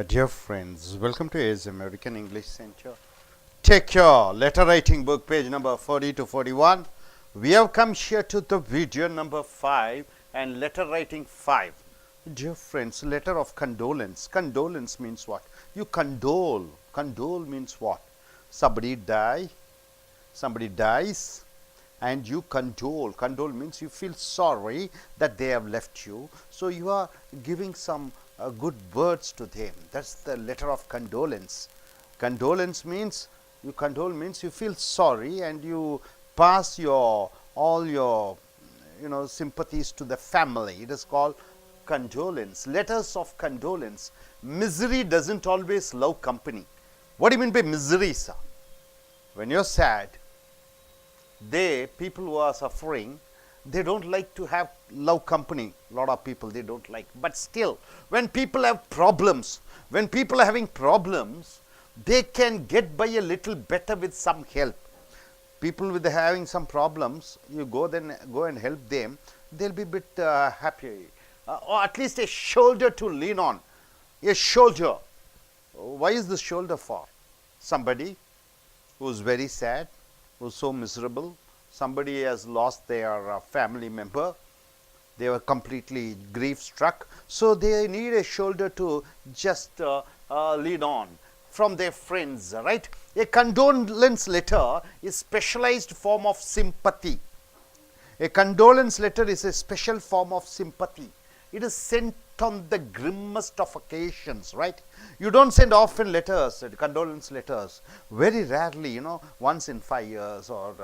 Dear friends, welcome to AS American English Center. Take your letter writing book, page number 40 to 41. We have come here to the video number 5 and letter writing 5. Dear friends, letter of condolence. Condolence means what? You condole. Condole means what? Somebody dies and you condole. Condole means you feel sorry that they have left you. So you are giving some good words to them. That's the letter of condolence. Condolence means you condole means you feel sorry and you pass all your sympathies to the family. It is called condolence. Letters of condolence. Misery doesn't always love company. What do you mean by misery, sir? When you're sad, people who are suffering, they don't like to have love company. A lot of people they don't like. But still, when people have problems, when people are having problems, they can get by a little better with some help. People with having some problems, you go and help them, they'll be a bit happy. Or at least a shoulder to lean on. A shoulder. Why is the shoulder for? Somebody who is very sad, who is so miserable. Somebody has lost their family member. They were completely grief struck. So they need a shoulder to just lean on from their friends, right? A condolence letter is specialized form of sympathy. A condolence letter is a special form of sympathy. It is sent on the grimmest of occasions, right? You don't send often letters, condolence letters. Very rarely, once in 5 years or,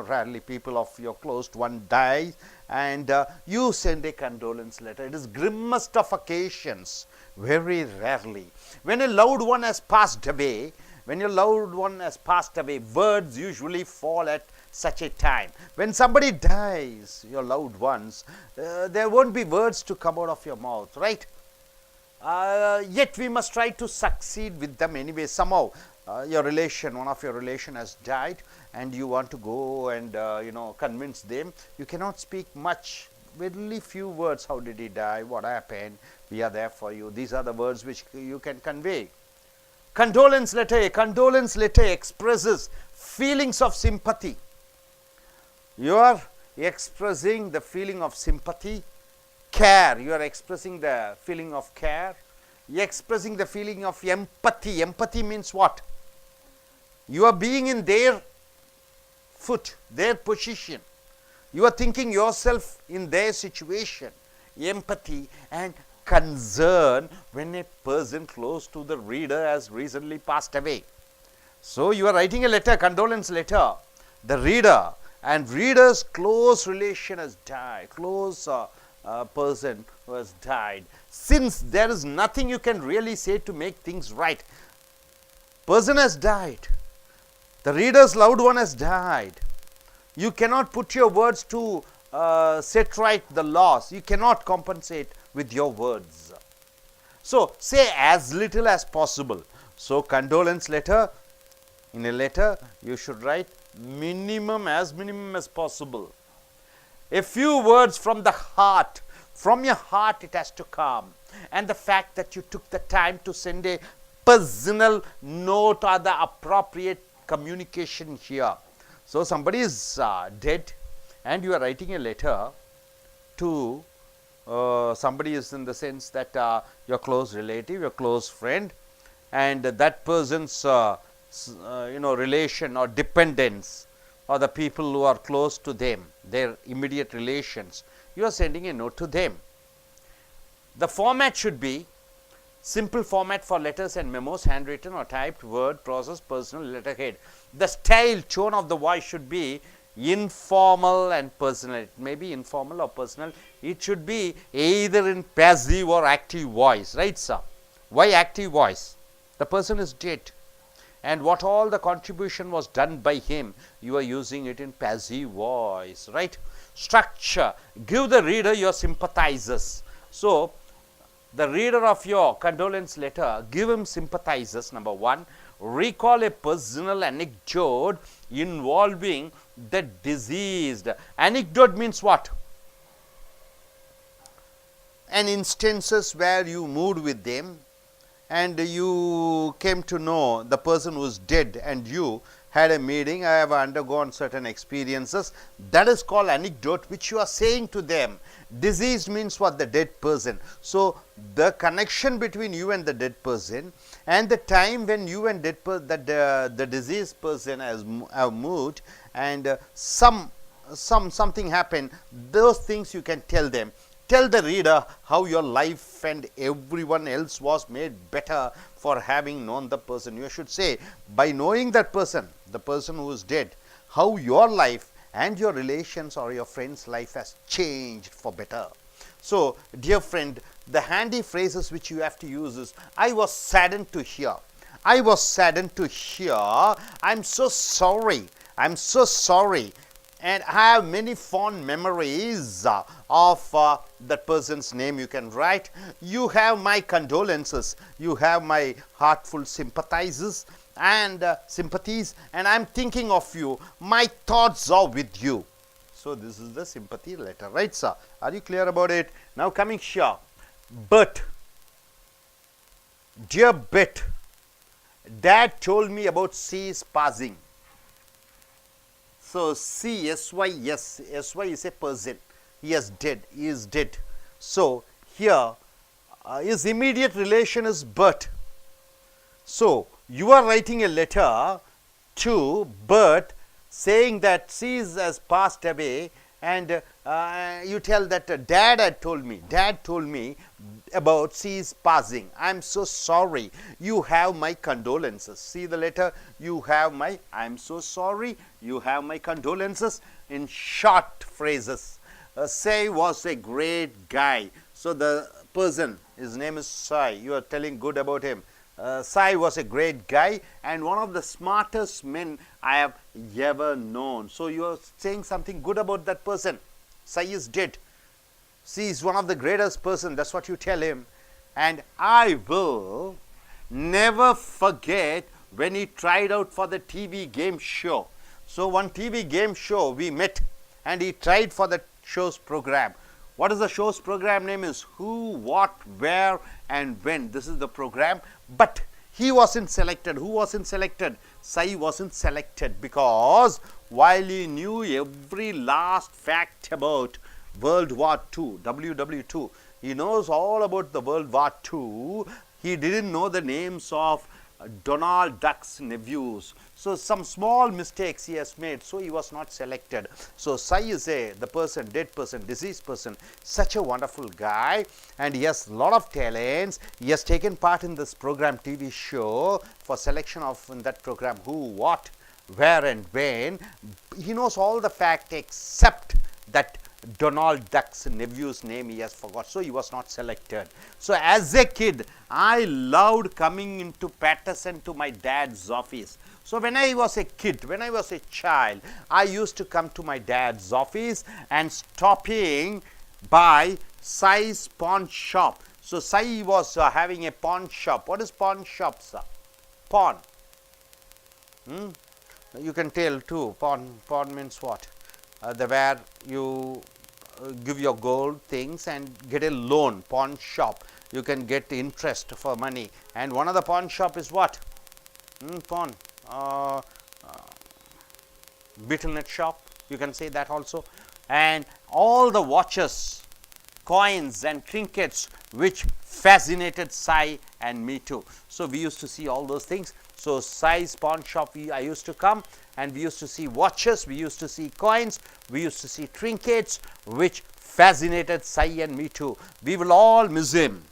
rarely people of your close one dies and you send a condolence letter. It is grimmest of occasions, very rarely. When a loved one has passed away, words usually fall at such a time. When somebody dies, your loved ones, there won't be words to come out of your mouth, right? Yet we must try to succeed with them anyway. Somehow, one of your relation has died and you want to go and, convince them. You cannot speak much, very few words. How did he die? What happened? We are there for you. These are the words which you can convey. Condolence letter. A condolence letter expresses feelings of sympathy. You are expressing the feeling of sympathy. Care, you are expressing the feeling of care. You are expressing the feeling of empathy. Empathy means what? You are being in their foot, their position. You are thinking yourself in their situation. Empathy and concern when a person close to the reader has recently passed away. So you are writing a letter, condolence letter. The reader and reader's close relation has died, person who has died. Since there is nothing you can really say to make things right, person has died, the reader's loved one has died. You cannot put your words to set right the loss. You cannot compensate with your words. So say as little as possible. So condolence letter, in a letter you should write minimum as possible. A few words from the heart. From your heart it has to come. And the fact that you took the time to send a personal note are the appropriate communication here. So somebody is dead and you are writing a letter to somebody, is in the sense that your close relative, your close friend, and that person's relation or dependents, or the people who are close to them, their immediate relations. You are sending a note to them. The format should be simple format for letters and memos, handwritten or typed, word, process, personal, letterhead. The style, tone of the voice should be informal and personal. It may be informal or personal. It should be either in passive or active voice, right, sir? Why active voice? The person is dead. And what all the contribution was done by him, you are using it in passive voice, right? Structure, give the reader your sympathizers. So, the reader of your condolence letter, give him sympathizers. Number 1, recall a personal anecdote involving the deceased. Anecdote means what? An instances where you moved with them, and you came to know the person who is dead and you had a meeting, I have undergone certain experiences, that is called anecdote, which you are saying to them. Deceased means what? The dead person. So, the connection between you and the dead person and the time when you and the deceased person have moved and something happened, those things you can tell them. Tell the reader how your life and everyone else was made better for having known the person. You should say, by knowing that person, the person who is dead, how your life and your relations or your friend's life has changed for better. So, dear friend, the handy phrases which you have to use is, I was saddened to hear. I was saddened to hear. I'm so sorry. I'm so sorry. And I have many fond memories of that person's name you can write. You have my condolences. You have my heartful sympathizes and sympathies, and I am thinking of you. My thoughts are with you. So, this is the sympathy letter, right, sir? Are you clear about it? Now, coming here, but, dear Bet, Dad told me about C's passing. So, C, S-Y, S-Y is a person. He is dead. He is dead. So, here his immediate relation is Bert. So, you are writing a letter to Bert saying that C has passed away, and you tell that Dad had told me about C's passing. I am so sorry. You have my condolences. See the letter? You have my, I am so sorry. You have my condolences. In short phrases. Sai was a great guy. So, the person, his name is Sai. You are telling good about him. Sai was a great guy and one of the smartest men I have ever known. So, you are saying something good about that person. Sai is dead. She is one of the greatest person. That's what you tell him. And I will never forget when he tried out for the TV game show. So, one TV game show we met and he tried for the show's program. What is the show's program name is Who, What, Where and When. This is the program, but he wasn't selected. Who wasn't selected? Sai wasn't selected because while he knew every last fact about World War II, WW2, he knows all about the World War II, he didn't know the names of Donald Duck's nephews. So, some small mistakes he has made, so he was not selected. So, Sai is the person, dead person, deceased person, such a wonderful guy and he has a lot of talents. He has taken part in this program TV show for selection of in that program Who, What, Where and When. He knows all the fact except that Donald Duck's nephew's name he has forgot. So, he was not selected. So, as a kid, I loved coming into Patterson to my dad's office. So, when I was a kid, when I was a child, I used to come to my dad's office and stopping by Sai's pawn shop. So, Sai was having a pawn shop. What is pawn shop, sir? Pawn. You can tell too. Pawn means what? Where you give your gold things and get a loan. Pawn shop. You can get interest for money. And one of the pawn shop is what? Pawn. Beetlenet shop. You can say that also. And all the watches, coins and trinkets which fascinated Sai and me too. So, we used to see all those things. So, Sai's pawn shop I used to come and we used to see watches, we used to see coins, we used to see trinkets which fascinated Sai and me too. We will all miss him.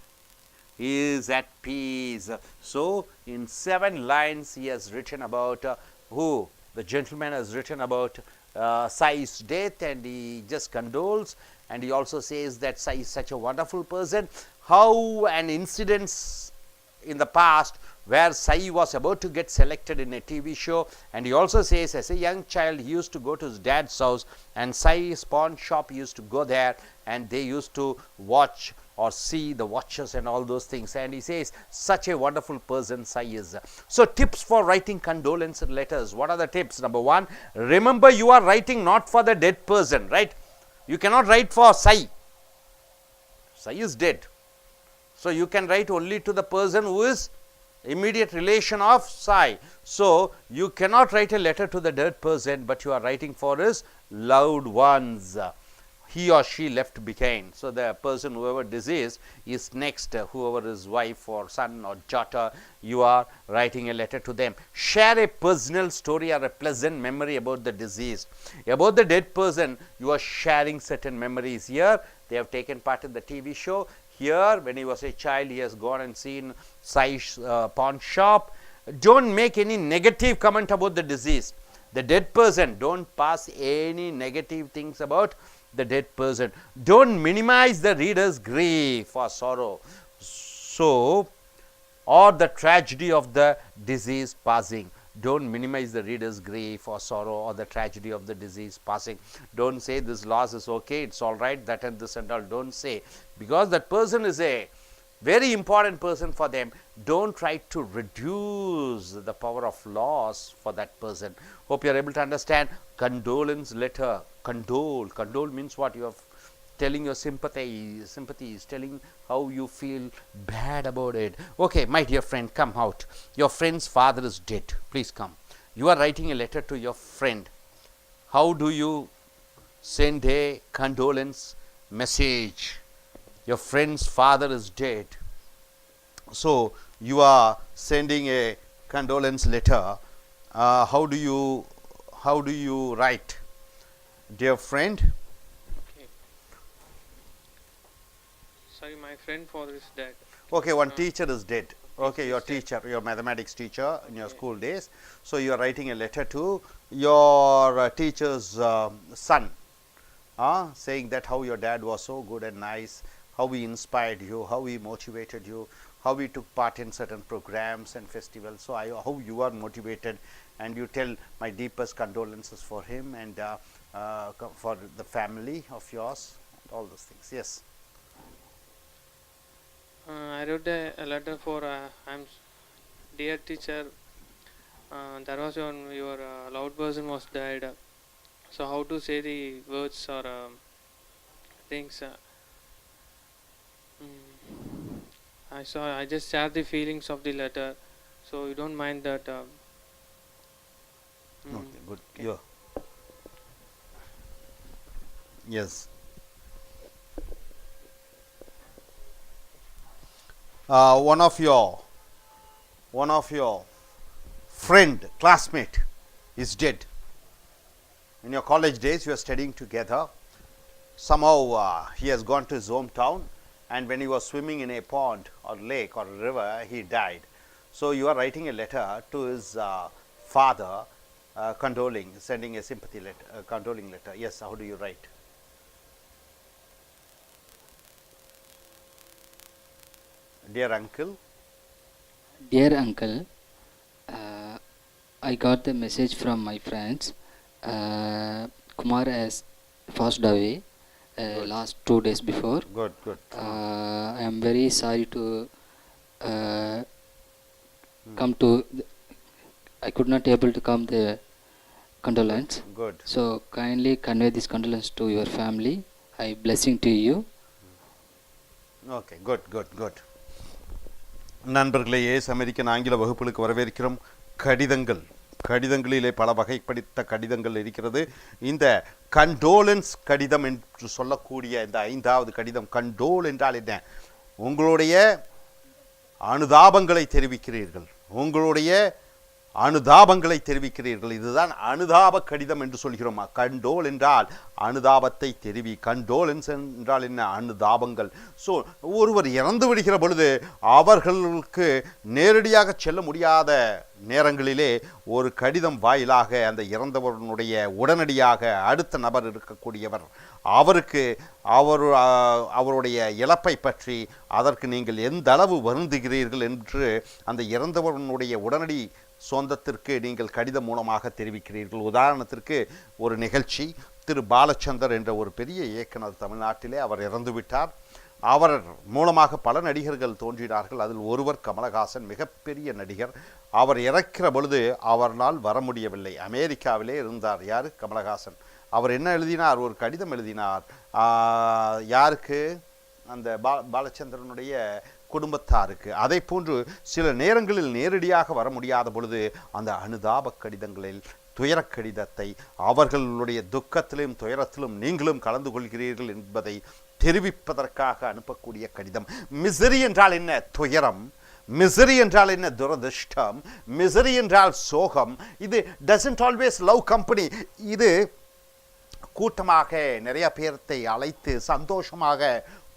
He is at peace. So, in 7 lines he has written about who? The gentleman has written about Sai's death and he just condoles and he also says that Sai is such a wonderful person. How an incident in the past where Sai was about to get selected in a TV show, and he also says as a young child he used to go to his dad's house and Sai's pawn shop, he used to go there and they used to watch or see the watches and all those things, and he says such a wonderful person Sai is. So, tips for writing condolence letters. What are the tips? Number 1, remember you are writing not for the dead person, right? You cannot write for Sai. Sai is dead. So you can write only to the person who is immediate relation of Sai. So you cannot write a letter to the dead person, but you are writing for his loved ones. He or she left behind. So the person whoever deceased is next, whoever is wife or son or daughter, you are writing a letter to them. Share a personal story or a pleasant memory about the deceased. About the dead person, you are sharing certain memories. Here they have taken part in the TV show. Here when he was a child, he has gone and seen Sai's pawn shop. Don't make any negative comment about the deceased. The dead person, don't pass any negative things about the dead person. Don't minimize the reader's grief or sorrow, so or the tragedy of the disease passing. Don't minimize the reader's grief or sorrow or the tragedy of the disease passing. Don't say this loss is okay, it's all right, that and this and all. Don't say, because that person is a very important person for them. Don't try to reduce the power of loss for that person. Hope you are able to understand. Condolence letter. Condole means what? You are telling your sympathies, telling how you feel bad about it. Okay, my dear friend, come out. Your friend's father is dead. Please come. You are writing a letter to your friend. How do you send a condolence message? Your friend's father is dead. So you are sending a condolence letter. How do you write? Dear friend. Okay. Sorry, my friend father is dead. Okay, one teacher is dead. Okay, your teacher, your mathematics teacher in your school days. So you are writing a letter to your teacher's son, saying that how your dad was so good and nice, how he inspired you, how he motivated you, how he took part in certain programs and festivals. So how you are motivated, and you tell my deepest condolences for him and for the family of yours, and all those things. Yes. I wrote a letter for dear teacher. There was your loved person was died. So how to say the words or things? I just shared the feelings of the letter. So you don't mind that. Okay, good. Okay. Yeah. Yes. One of your friend, classmate is dead. In your college days, you are studying together. Somehow he has gone to his hometown, and when he was swimming in a pond or lake or river, he died. So you are writing a letter to his father, condoling, sending a sympathy letter, condoling letter. Yes. How do you write? Dear uncle. Dear uncle, I got the message from my friends. Kumar has passed away last 2 days before. Good. I am very sorry to come to. I could not able to come the condolence. Good. So kindly convey this condolence to your family. I blessing to you. Okay. Good. நண்பர்களே, American ஆங்கில வகுப்புகளுக்கு வரவேற்கிறோம். கடிதங்களிலே பல வகைப்படுத்த கடிதங்கள் இருக்கிறது. இந்த condolences கடிதம் என்று சொல்லக்கூடிய இந்த 5வது கடிதம். கண்டோல் என்றால் என்ன? உங்களுடைய அனுதாபங்களை தெரிவிக்கிறீர்கள். இதுதான் அனுதாப கடிதம் என்று சொல்கிறோம். கண்டோல் என்றால் அனுதாபத்தை தெரிவி. கண்டோலன்ஸ் என்றால் என்ன? அனுதாபங்கள். ஸோ ஒருவர் இறந்து விடுகிற பொழுது அவர்களுக்கு நேரடியாக செல்ல முடியாத நேரங்களிலே ஒரு கடிதம் வாயிலாக அந்த இறந்தவனுடைய உடனடியாக அடுத்த நபர் இருக்கக்கூடியவர் அவருக்கு அவருடைய இழப்பை பற்றி, அதற்கு நீங்கள் எந்த அளவு வருந்துகிறீர்கள் என்று அந்த இறந்தவனுடைய உடனடி சொந்தத்திற்கு நீங்கள் கடிதம் மூலமாக தெரிவிக்கிறீர்கள். உதாரணத்திற்கு ஒரு நிகழ்ச்சி, திரு பாலச்சந்தர் என்ற ஒரு பெரிய இயக்குனர் தமிழ்நாட்டிலே அவர் இறந்துவிட்டார். அவர் மூலமாக பல நடிகர்கள் தோன்றினார்கள். அதில் ஒருவர் கமலஹாசன், மிகப்பெரிய நடிகர். அவர் இறக்கிற பொழுது அவரால் வர முடியவில்லை. அமெரிக்காவிலே இருந்தார். யார்? கமலஹாசன். அவர் என்ன எழுதினார்? ஒரு கடிதம் எழுதினார். யாருக்கு? அந்த பாலச்சந்திரனுடைய குடும்பத்தாருக்கு. அதை போன்று சில நேரங்களில் நேரடியாக வர முடியாத பொழுது அந்த அனுதாப கடிதங்களில் துயரக் கடிதத்தை அவர்களுடைய துக்கத்திலும் துயரத்திலும் நீங்களும் கலந்து கொள்கிறீர்கள் என்பதை தெரிவிப்பதற்காக அனுப்பக்கூடிய கடிதம். மிசரி என்றால் என்ன? துயரம். மிசரி என்றால் என்ன? துரதிர்ஷ்டம். மிசரி என்றால் சோகம். இது டசன்ட் ஆல்வேஸ் லவ் கம்பெனி. இது கூட்டமாக நிறைய பேர்த்தை அழைத்து சந்தோஷமாக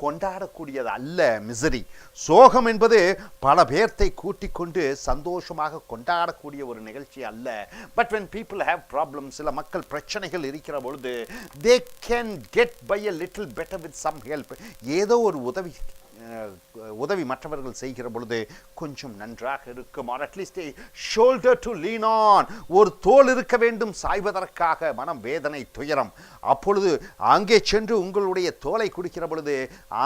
கொண்டாடக்கூடியது அல்ல. மிசரி, சோகம் என்பது பல பேர்த்தை கூட்டிக் கொண்டு சந்தோஷமாக கொண்டாடக்கூடிய ஒரு நிகழ்ச்சி அல்ல. But when people have problems, சில மக்கள் பிரச்சனைகள் இருக்கிற பொழுது they can get by a little better with some help. ஏதோ ஒரு உதவி மற்றவர்கள் செய்கிற பொழுது கொஞ்சம் நன்றாக இருக்கும். or at least a shoulder to lean on, ஒரு தோள் இருக்க வேண்டும் சாய்வதற்காக. மனம், வேதனை, துயரம். அப்பொழுது அங்கே சென்று உங்களுடைய தோலை குடிக்கிற பொழுது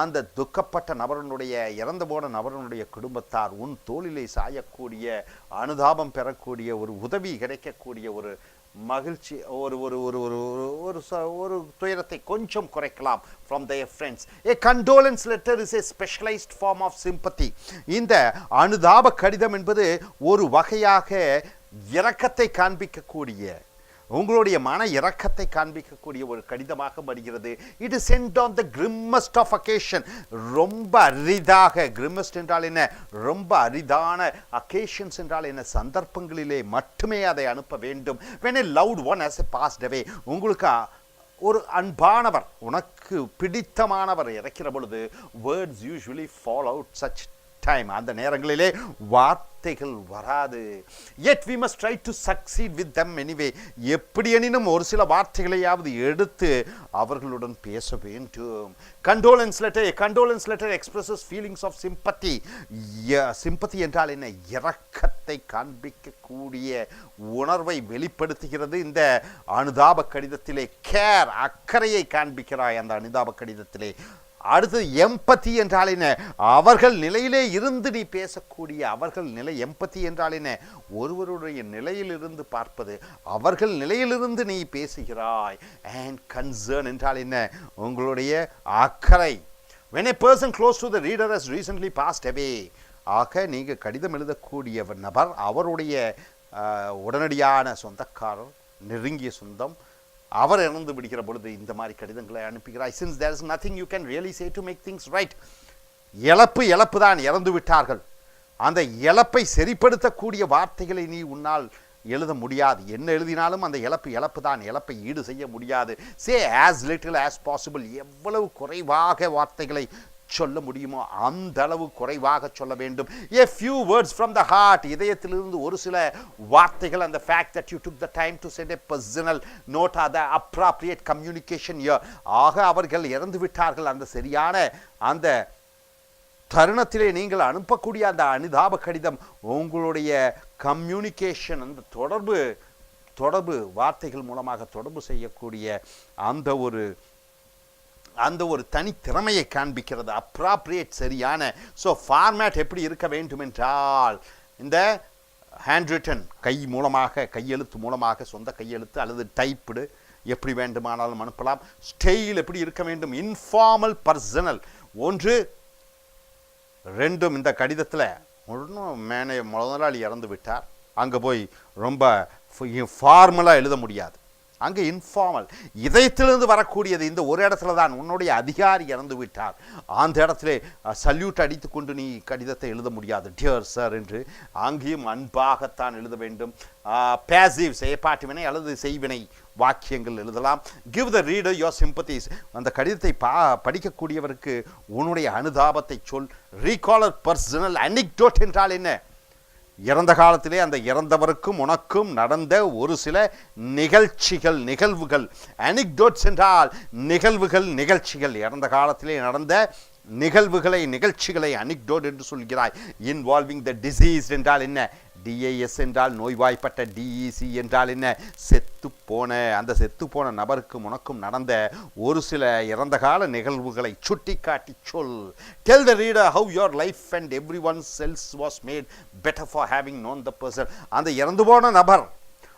அந்த துக்கப்பட்ட நபரனுடைய, இறந்து போன நபரனுடைய குடும்பத்தார் உன் தோளிலே சாயக்கூடிய, அனுதாபம் பெறக்கூடிய, ஒரு உதவி கிடைக்கக்கூடிய ஒரு மகிழ்ச்சி, ஒரு ஒரு ஒரு ஒரு ஒரு ஒரு துயரத்தை கொஞ்சம் குறைக்கலாம் from their friends. A condolence letter is a specialized form of sympathy. இந்த அனுதாப கடிதம் என்பது ஒரு வகையாக இரக்கத்தை காண்பிக்கக்கூடிய, உங்களுடைய மன இரக்கத்தை காண்பிக்கக்கூடிய ஒரு கடிதமாக வருகிறது. It is sent on the grimmest of occasion. ரொம்ப அரிதாக, கிரிம்மஸ்ட் என்றால் என்ன? ரொம்ப அரிதான. அகேஷன்ஸ் என்றால் என்ன? சந்தர்ப்பங்களிலே மட்டுமே அதை அனுப்ப வேண்டும். when a loved one has passed away, உங்களுக்கு ஒரு அன்பானவர், உனக்கு பிடித்தமானவர் இறக்கிற பொழுது words usually fall out such time, அந்த நேரங்களிலே வார்த்தைகள் வராது. yet we must try to succeed with them anyway. எப்படி எனினும் ஒரு சில வார்த்தைகளையாவது எடுத்து அவர்களுடன் பேச வேண்டும். condolence letter, a condolence letter expresses feelings of sympathy. sympathy என்றால் என்ன? இரக்கத்தை காண்பிக்கக்கூடிய உணர்வை வெளிப்படுத்துகிறது. இந்த அனுதாப கடிதத்திலே கேர், அக்கறையை காண்பிக்கிறாய் அந்த அனுதாப கடிதத்திலே. அடுத்து எம்பத்தி என்றால் என்ன? அவர்கள் நிலையிலே இருந்து நீ பேசக்கூடிய, அவர்கள் நிலை. எம்பத்தி என்றால் என்ன? ஒருவருடைய நிலையிலிருந்து பார்ப்பது, அவர்கள் நிலையிலிருந்து நீ பேசுகிறாய். அண்ட் கன்சர்ன் என்றால் என்ன? உங்களுடைய அக்கறை. when a person close to the reader has recently passed away, ஆக நீங்கள் கடிதம் எழுதக்கூடிய நபர் அவருடைய உடனடியான சொந்தக்காரர், நெருங்கிய சொந்தம், அவர் இறந்து விடுகிற பொழுது இந்த மாதிரி கடிதங்களை அனுப்புகிறாய். since there is nothing you can really say to make things right. இழப்பு தான், இறந்து விட்டார்கள். அந்த இழப்பை சரிப்படுத்தக்கூடிய வார்த்தைகளை நீ உன்னால் எழுத முடியாது. என்ன எழுதினாலும் அந்த இழப்பு தான், இழப்பை ஈடு செய்ய முடியாது. say as little as possible. எவ்வளவு குறைவாக வார்த்தைகளை சொல்ல முடியுமோ அந்த அளவு குறைவாக சொல்ல வேண்டும். a few words from the heart. இதயத்திலிருந்து ஒரு சில வார்த்தைகள். and the fact that you took the time to send a personal note are the appropriate communication here. ஆக அவர்கள் இறந்து விட்டார்கள், அந்த சரியான அந்த தருணத்திலே நீங்கள் அனுப்பக்கூடிய அந்த அனுதாப கடிதம் உங்களுடைய கம்யூனிகேஷன், அந்த தொடர்பு வார்த்தைகள் மூலமாக தொடர்பு செய்யக்கூடிய அந்த ஒரு தனித்திறமையை காண்பிக்கிறது. அப்ராப்ரியேட், சரியான. ஸோ ஃபார்மேட் எப்படி இருக்க வேண்டும் என்றால், இந்த ஹேண்ட் ரிட்டன், கையெழுத்து மூலமாக, சொந்த கையெழுத்து அல்லது டைப்டு, எப்படி வேண்டுமானாலும் அனுப்பலாம். ஸ்டைல் எப்படி இருக்க வேண்டும்? Informal, personal. 1 2 இந்த கடிதத்தில் ஒன்றும் முதலாளி இறந்து விட்டார், அங்கே போய் ரொம்ப ஃபார்மலாக எழுத முடியாது. அங்கே இன்ஃபார்மல், இதயத்திலிருந்து வரக்கூடியது. இந்த ஒரு இடத்துல தான் உன்னுடைய அதிகாரி இறந்து விட்டார், அந்த இடத்துல சல்யூட் அடித்து கொண்டு நீ கடிதத்தை எழுத முடியாது, டியர் சார் என்று. அங்கேயும் அன்பாகத்தான் எழுத வேண்டும். பேசிவ், செயற்பாட்டு வினை அல்லது செய்வினை வாக்கியங்கள் எழுதலாம். Give the reader your sympathies. அந்த கடிதத்தை படிக்கக்கூடியவருக்கு உன்னுடைய அனுதாபத்தை சொல். ரீகாலர் பர்சனல் அனிக்டோட் என்றால் என்ன? இறந்த காலத்திலே அந்த இறந்தவருக்கும் உனக்கும் நடந்த ஒரு சில நிகழ்வுகள். அனிக்டோட்ஸ் என்றால் நிகழ்ச்சிகள். இறந்த காலத்திலே நடந்த நிகழ்ச்சிகளை அனிக்டோட் என்று சொல்கிறாய். இன்வால்விங் த டிசீஸ் என்றால் என்ன? டிஏஎஸ் என்றால் நோய்வாய்ப்பட்ட, டிஇசி என்றால் என்ன? அந்த செத்துப்போன நபருக்கும் உனக்கும் நடந்த ஒரு சில இறந்த கால நிகழ்வுகளை சுட்டிக்காட்டி சொல். Tell the reader how your life and everyone else was made better for having known the person. அந்த இறந்து போன நபர்,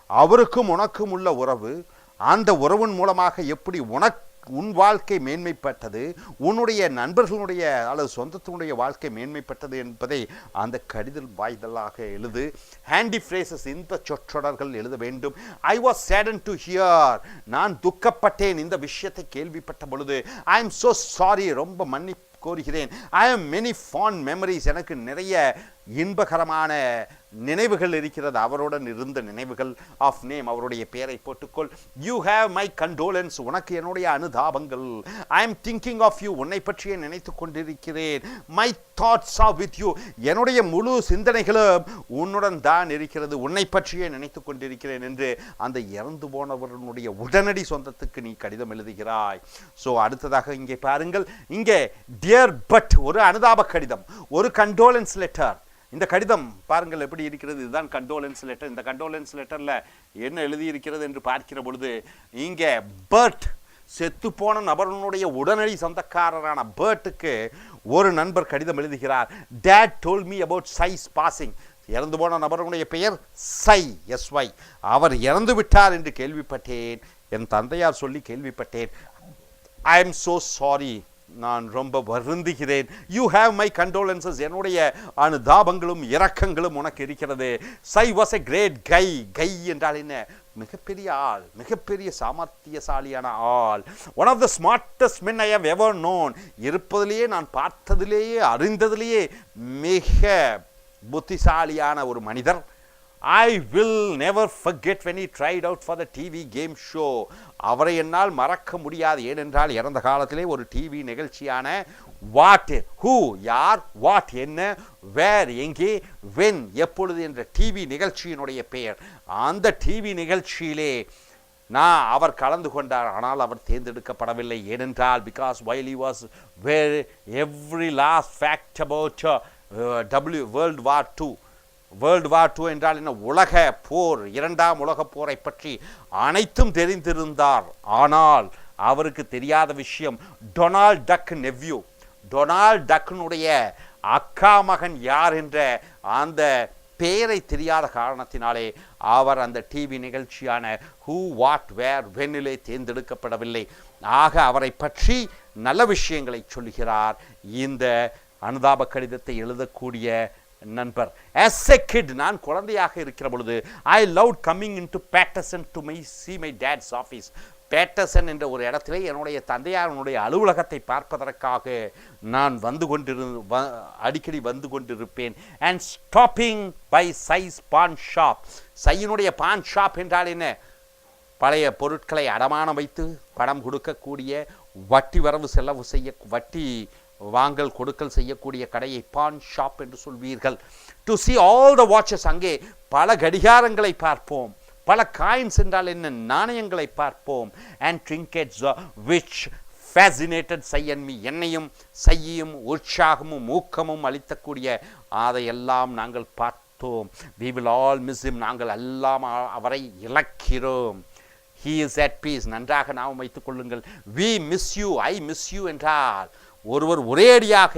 அவருக்கும் உனக்கும் உள்ள உறவு, அந்த உறவின் மூலமாக எப்படி உனக்கு உன் வாழ்க்கை மேன்மைப்பட்டது, உன்னுடைய நண்பர்களுடைய அல்லது சொந்தத்தினுடைய வாழ்க்கை மேன்மைப்பட்டது என்பதை அந்த கடிதல் வாய்தலாக எழுது. ஹேண்டி ஃப்ரேசஸ், இந்த சொற்றொடர்கள் எழுத வேண்டும். I was sadden to hear, நான் துக்கப்பட்டேன் இந்த விஷயத்தை கேள்விப்பட்ட பொழுது. ஐ எம் ஸோ சாரி, ரொம்ப மன்னிப்பு கோருகிறேன். I have many fond memories, எனக்கு நிறைய இன்பகரமான நினைவுகள் இருக்கிறது, அவருடன் இருந்த நினைவுகள். ஆஃப் நேம், அவருடைய பெயரை போட்டுக்கொள். யூ ஹேவ் மை கண்டோலன்ஸ், உனக்கு என்னுடைய அனுதாபங்கள். I am thinking of you, உன்னை பற்றியே நினைத்து கொண்டிருக்கிறேன். My thoughts are with you, என்னுடைய முழு சிந்தனைகளும் உன்னுடன் தான் இருக்கிறது, உன்னை பற்றியே நினைத்து கொண்டிருக்கிறேன் என்று அந்த இறந்து போனவர்களுடைய உடனடி சொந்தத்துக்கு நீ கடிதம் எழுதுகிறாய். ஸோ அடுத்ததாக இங்கே பாருங்கள், இங்கே டியர் பட், ஒரு அனுதாப கடிதம், ஒரு கண்டோலன்ஸ் லெட்டர். இந்த கடிதம் பாருங்கள் எப்படி இருக்கிறது. இதுதான் கண்டோலன்ஸ் லெட்டர். இந்த கண்டோலன்ஸ் லெட்டரில் என்ன எழுதியிருக்கிறது என்று பார்க்கிற பொழுது, இங்கே பர்ட், செத்துப்போன நபர்களுடைய உடனடி சொந்தக்காரரான பர்ட்டுக்கு ஒரு நண்பர் கடிதம் எழுதுகிறார். Date told me about size passing, இறந்து போன நபர்களுடைய பெயர் சை, எஸ்ஒய். அவர் இறந்து விட்டார் என்று கேள்விப்பட்டேன், என் தந்தையார் சொல்லி கேள்விப்பட்டேன். ஐ எம் ஸோ சாரி, நான் ரொம்ப வருந்துகிறேன். யூ ஹேவ் மை கண்டோலன்சஸ், என்னுடைய அனுதாபங்களும் இரக்கங்களும் உனக்கு இருக்கிறது. சை வாஸ் எ கிரேட் கை. கை என்றால் என்ன? மிகப்பெரிய ஆள், மிகப்பெரிய சாமர்த்தியசாலியான ஆள். One of the smartest men I have ever known, இருப்பதிலேயே நான் பார்த்ததிலேயே அறிந்ததிலேயே மிக புத்திசாலியான ஒரு மனிதர். I will never forget when he tried out for the TV game show. அவரை என்னால் மறக்க முடியாது, ஏனென்றால் இறந்த காலத்திலே ஒரு டிவி நிகழ்ச்சியான வாட், ஹூ யார், வாட் என்ன, வேர் எங்கே, வென் எப்பொழுது என்ற டிவி நிகழ்ச்சியினுடைய பெயர். அந்த டிவி நிகழ்ச்சியிலே அவர் கலந்து கொண்டார், ஆனால் அவர் தேர்ந்தெடுக்கப்படவில்லை. ஏனென்றால் because while he was where every last fact about World War II. World war 2 என்றால் என்ன? உலக போர், இரண்டாம் உலக போரை பற்றி அனைத்தும் தெரிந்திருந்தார். ஆனால் அவருக்கு தெரியாத விஷயம், டொனால்ட் டக் நெவ்யூ, டொனால்ட் டக்கினுடைய அக்கா மகன் யார் என்ற அந்த பெயரை தெரியாத காரணத்தினாலே அவர் அந்த டிவி நிகழ்ச்சியான ஹூ வாட் வேர் வென்னிலே தேர்ந்தெடுக்கப்படவில்லை. ஆக அவரை பற்றி நல்ல விஷயங்களை சொல்கிறார் இந்த அனுதாப கடிதத்தை எழுதக்கூடிய நண்பர். as a kid, நான் குழந்தையாக இருக்கிற பொழுது, I loved coming into Patterson to see my dad's office. Patterson என்ற ஒரு இடத்திலே என்னுடைய தந்தையாருடைய அலுவலகத்தை பார்ப்பதற்காக நான் அடிக்கடி வந்து கொண்டிருப்பேன். And stopping by Sai's pawn shop. சையினுடைய பான் ஷாப் என்றால் என்ன? பழைய பொருட்களை அடமானம் வைத்து பணம் கொடுக்கக்கூடிய, வட்டி வரவு செலவு செய்ய, வட்டி வாங்கல் கொடுக்கல் செய்யக்கூடிய கடையை பான் ஷாப் என்று சொல்வீர்கள். To C all the watches, அங்கே பல கடிகாரங்களை பார்ப்போம். பல காயின்ஸ் என்றால் என்ன? நாணயங்களை பார்ப்போம். And trinkets which fascinated Sai and me, என்னையும் சையையும் உற்சாகமும் ஊக்கமும் அளித்தக்கூடிய அதையெல்லாம் நாங்கள் பார்த்தோம். we will all miss him, நாங்கள் எல்லாம் அவரை இழக்கிறோம். he is at peace, நன்றாக நாம் வைத்துக் கொள்ளுங்கள். we miss you, I miss you என்றால் ஒருவர் ஒரேடியாக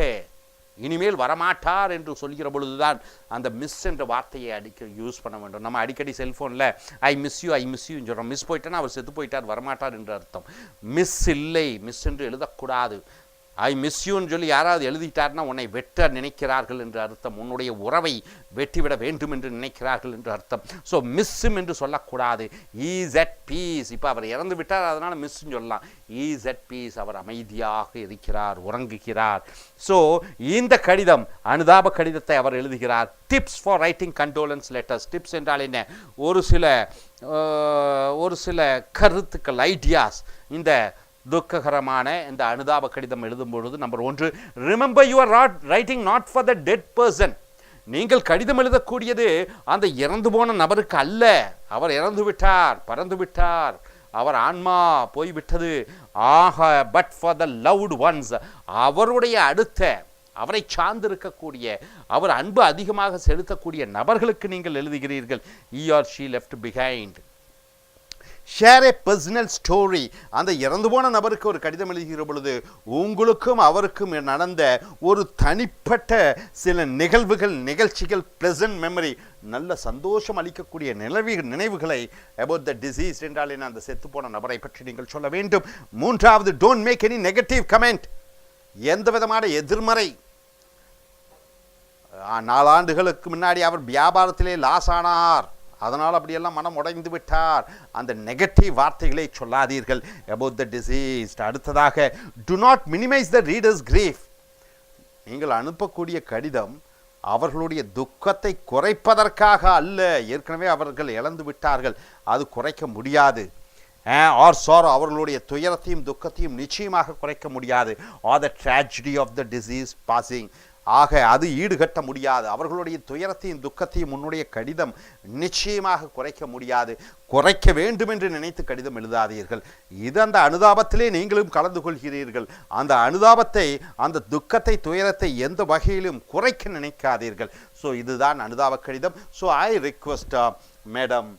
இனிமேல் வரமாட்டார் என்று சொல்கிற பொழுதுதான் அந்த மிஸ் என்ற வார்த்தையை யூஸ் பண்ண வேண்டும். நம்ம அடிக்கடி செல்ஃபோனில் ஐ மிஸ் யூ சொல்கிறோம். மிஸ் போயிட்டேன்னா அவர் செத்து போயிட்டார், வரமாட்டார் என்று அர்த்தம். மிஸ் இல்லை, மிஸ் என்று எழுதக்கூடாது. ஐ மிஸ் யூன்னு சொல்லி யாராவது எழுதிட்டார்னா உன்னை வெட்ட நினைக்கிறார்கள் என்று அர்த்தம். உன்னுடைய உறவை வெட்டிவிட வேண்டும் என்று நினைக்கிறார்கள் என்று அர்த்தம். ஸோ மிஸ்ஸும் என்று சொல்லக்கூடாது. Is at peace. இப்போ அவர் இறந்து விட்டார், அதனால் மிஸ்ன்னு சொல்லலாம். ஈஸ் அட் பீஸ், அவர் அமைதியாக இருக்கிறார், உறங்குகிறார். ஸோ இந்த கடிதம், அனுதாப கடிதத்தை அவர் எழுதுகிறார். Tips for writing condolences letters. Tips என்றால் என்ன? ஒரு சில கருத்துக்கள், ஐடியாஸ். இந்த துக்ககரமான இந்த அனுதாப கடிதம் எழுதும் பொழுது, number 1, remember you are writing not for the dead person. நீங்கள் கடிதம் எழுதக்கூடியது அந்த இறந்து போன நபருக்கு அல்ல. அவர் இறந்து விட்டார், பறந்து விட்டார், அவர் ஆன்மா போய்விட்டது. ஆக but for the loved once, அவருடைய அடுத்த, அவரை சார்ந்திருக்கக்கூடிய, அவர் அன்பு அதிகமாக செலுத்தக்கூடிய நபர்களுக்கு நீங்கள் எழுதுகிறீர்கள். he or she left behind. Share A personal story. அந்த இறந்து போன நபருக்கு ஒரு கடிதம் எழுதுகிற பொழுது உங்களுக்கும் அவருக்கும் நடந்த ஒரு தனிப்பட்ட சில நிகழ்ச்சிகள், ப்ளசன்ட் மெமரி, நல்ல சந்தோஷம் அளிக்கக்கூடிய நினைவுகளை அபவுட் த டிசீஸ் என்றால் என்ன, அந்த செத்துப்போன நபரை பற்றி நீங்கள் சொல்ல வேண்டும். மூன்றாவது, don't make any negative comment. எந்த விதமான எதிர்மறை, 4 ஆண்டுகளுக்கு முன்னாடி அவர் வியாபாரத்திலே லாஸ் ஆனார், அதனால் அப்படியெல்லாம் மனம் உடைந்து விட்டார், அந்த நெகட்டிவ் வார்த்தைகளை சொல்லாதீர்கள் அபவுட் த டிசீஸ். அடுத்ததாக, do not minimise the reader's grief. நீங்கள் அனுப்பக்கூடிய கடிதம் அவர்களுடைய துக்கத்தை குறைப்பதற்காக அல்ல, ஏற்கனவே அவர்கள் இழந்து விட்டார்கள், அது குறைக்க முடியாது. ஆர் சாரோ, அவர்களுடைய துயரத்தையும் துக்கத்தையும் நிச்சயமாக குறைக்க முடியாது. Or the tragedy of the disease passing, ஆக அது ஈடுகட்ட முடியாது. அவர்களுடைய துயரத்தையும் துக்கத்தையும் உன்னுடைய கடிதம் நிச்சயமாக குறைக்க முடியாது. குறைக்க வேண்டும் என்று நினைத்து கடிதம் எழுதாதீர்கள். இது அந்த அனுதாபத்திலே நீங்களும் கலந்து கொள்கிறீர்கள். அந்த அனுதாபத்தை, அந்த துக்கத்தை, துயரத்தை எந்த வகையிலும் குறைக்க நினைக்காதீர்கள். ஸோ இதுதான் அனுதாப கடிதம். ஸோ ஐ ரிக்வெஸ்ட் மேடம்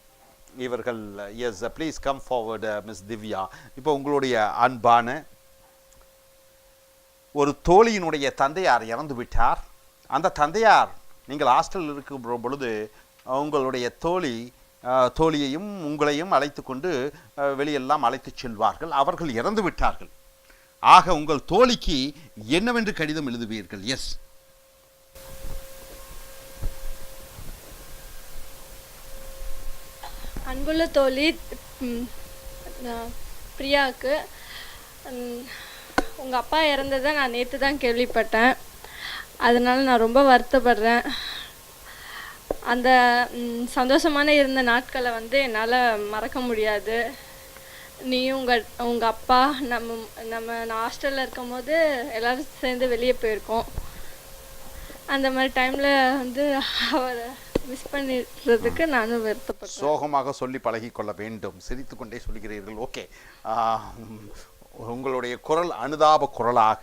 இவர்கள், yes please come forward miss Divya. இப்போ உங்களுடைய அன்பான ஒரு தோழியினுடைய தந்தையார் இறந்து விட்டார். அந்த தந்தையார் நீங்கள் ஹாஸ்டலில் இருக்கும் பொழுது உங்களுடைய தோழியையும் உங்களையும் அழைத்து கொண்டு வெளியெல்லாம் அழைத்து செல்வார்கள். அவர்கள் இறந்து விட்டார்கள். ஆக உங்கள் தோழிக்கு என்னவென்று கடிதம் எழுதுவீர்கள்? எஸ். அன்புள்ள தோழி பிரியாவுக்கு, உங்கள் அப்பா இறந்ததை நான் நேற்று தான் கேள்விப்பட்டேன். அதனால் நான் ரொம்ப வருத்தப்படுறேன். அந்த சந்தோஷமான இருந்த நாட்களை என்னால் மறக்க முடியாது. நீயும் உங்கள் அப்பா நம்ம ஹாஸ்டலில் இருக்கும் போது எல்லோரும் சேர்ந்து வெளியே போயிருக்கோம். அந்த மாதிரி டைமில் அவரை மிஸ் பண்ணிடுறதுக்கு நானும் வருத்தப்பட்டேன். சோகமாக சொல்லி பழகி கொள்ள வேண்டும். சிரித்து கொண்டே சொல்கிறீர்கள். ஓகே, உங்களுடைய குரல் அனுதாப குரலாக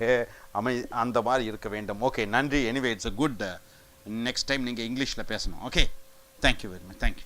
அந்த மாதிரி இருக்க வேண்டும். ஓகே, நன்றி. Anyway, it's a good. Next time நீங்கள் இங்கிலீஷில் பேசணும். Okay, thank you very much. Thank you.